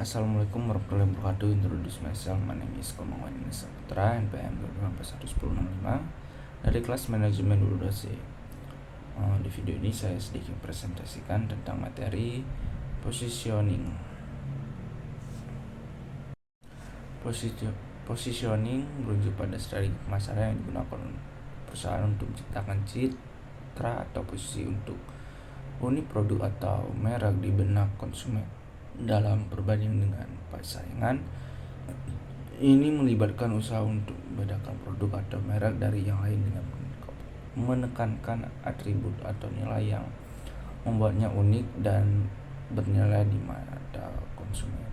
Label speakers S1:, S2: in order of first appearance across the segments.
S1: Assalamualaikum warahmatullahi wabarakatuh. Introduce myself. My name is Komangwan Saputra, NPM 2015 dari kelas manajemen Udose. Di video ini saya sedikit presentasikan tentang materi positioning. Positioning merujuk pada strategi pemasaran yang digunakan perusahaan untuk menciptakan citra atau posisi untuk unit produk atau merek di benak konsumen dalam perbandingan dengan persaingan. Ini melibatkan usaha untuk membedakan produk atau merek dari yang lain dengan menekankan atribut atau nilai yang membuatnya unik dan bernilai di mata konsumen.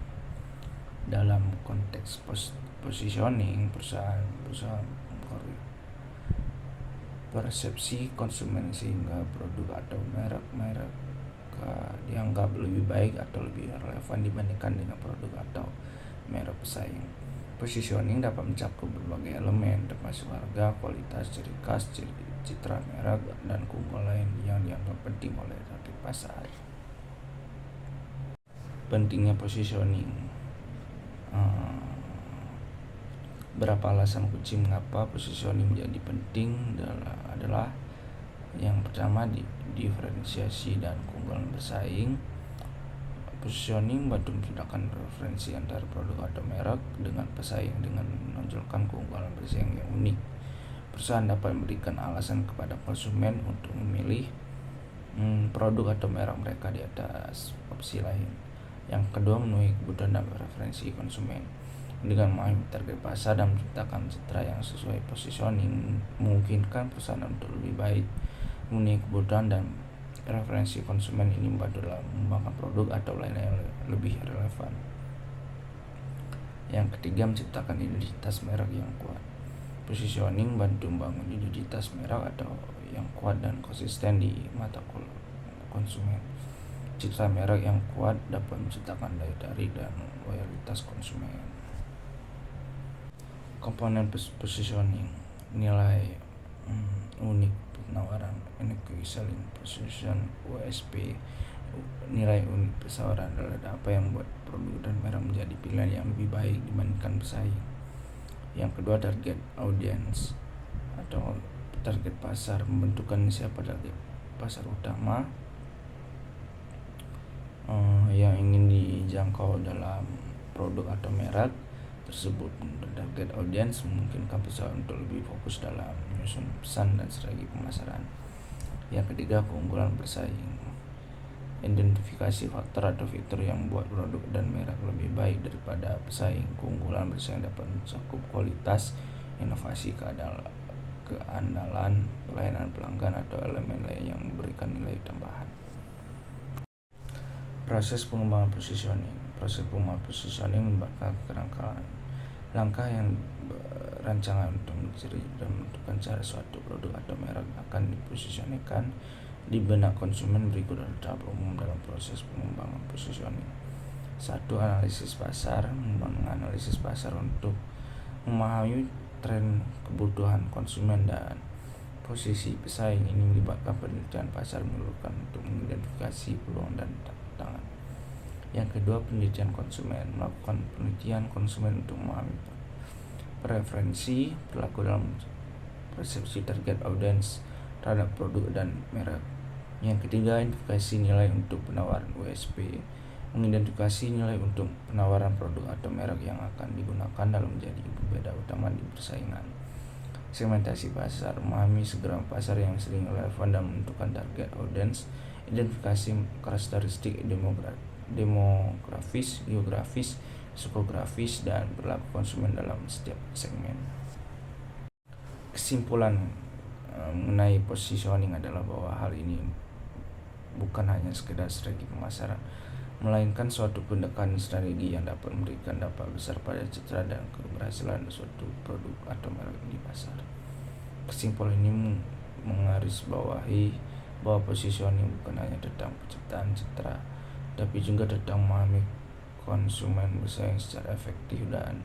S1: Dalam konteks positioning, perusahaan persepsi konsumen sehingga produk atau merek dianggap lebih baik atau lebih relevan dibandingkan dengan produk atau merek pesaing. Positioning dapat mencakup berbagai elemen termasuk harga, kualitas, ciri khas, citra merek, dan keunggulan lain yang dianggap penting oleh target pasar. Pentingnya positioning. Berapa alasan kunci mengapa positioning menjadi penting adalah yang pertama, diferensiasi dan keunggulan bersaing. Positioning membantu menciptakan referensi antara produk atau merek dengan pesaing dengan menonjolkan keunggulan bersaing yang unik. Perusahaan dapat memberikan alasan kepada konsumen untuk memilih produk atau merek mereka di atas opsi lain. Yang kedua, memenuhi kebutuhan dan referensi konsumen. Dengan memahami target pasar dan menciptakan citra yang sesuai positioning, memungkinkan perusahaan untuk lebih baik memenuhi kebutuhan dan referensi konsumen. Ini membantu dalam mengembangkan produk atau lain-lain yang lebih relevan. Yang ketiga, menciptakan identitas merek yang kuat. Positioning membantu membangun identitas merek atau yang kuat dan konsisten di mata konsumen. Citra merek yang kuat dapat menciptakan daya tarik dan loyalitas konsumen. Komponen positioning: nilai unik penawaran, unique selling proposition (USP). Nilai unik penawaran adalah apa yang membuat produk dan merek menjadi pilihan yang lebih baik dibandingkan pesaing. Yang kedua, target audience atau target pasar, membentukkan siapa target pasar utama yang ingin dijangkau dalam produk atau merek tersebut. Target audience memungkinkan perusahaan untuk lebih fokus dalam menyusun pesan dan strategi pemasaran. Yang ketiga, keunggulan bersaing. Identifikasi faktor atau fitur yang membuat produk dan merek lebih baik daripada pesaing. Keunggulan bersaing dapat mencakup kualitas, inovasi, keandalan, pelayanan pelanggan, atau elemen lain yang memberikan nilai tambahan. Proses pengembangan positioning. Proses pengembangan positioning melibatkan kerangkaan langkah yang berancangan untuk mencari dan menentukan cara suatu produk atau merek akan diposisioningkan di benak konsumen. Berikut adalah tahap umum dalam proses pengembangan positioning. 1. Analisis pasar. Menganalisis pasar untuk memahami tren, kebutuhan konsumen, dan posisi pesaing. Ini melibatkan penelitian pasar menyeluruh untuk mengidentifikasi peluang dan tantangan. Yang kedua, penelitian konsumen. Melakukan penelitian konsumen untuk memahami preferensi, perilaku dalam persepsi target audience terhadap produk dan merek. Yang ketiga, identifikasi nilai untuk penawaran (USP). Mengidentifikasi nilai untuk penawaran produk atau merek yang akan digunakan dalam menjadi pembeda utama di persaingan. Segmentasi pasar. Memahami segmen pasar yang sering relevan dan menentukan target audience. Identifikasi karakteristik demografis, geografis, psikografis, dan perilaku konsumen dalam setiap segmen. Kesimpulan mengenai positioning adalah bahwa hal ini bukan hanya sekedar strategi pemasaran, melainkan suatu pendekatan strategi yang dapat memberikan dampak besar pada citra dan keberhasilan suatu produk atau merek di pasar. Kesimpulan ini menggarisbawahi bahwa positioning bukan hanya tentang penciptaan citra, tapi juga tentang memahami konsumen, bersaing secara efektif, dan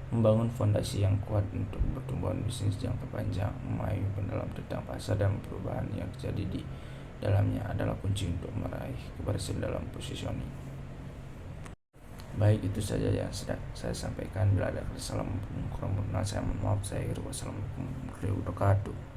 S1: membangun fondasi yang kuat untuk pertumbuhan bisnis jangka panjang. Memahami mendalam tentang pasar dan perubahan yang terjadi di dalamnya adalah kunci untuk meraih keberhasilan dalam positioning. Baik, itu saja yang sedang saya sampaikan. Bila ada kesalahan kurang berkenan, saya mohon maaf. Saya Wassalamualaikum warahmatullahi wabarakatuh.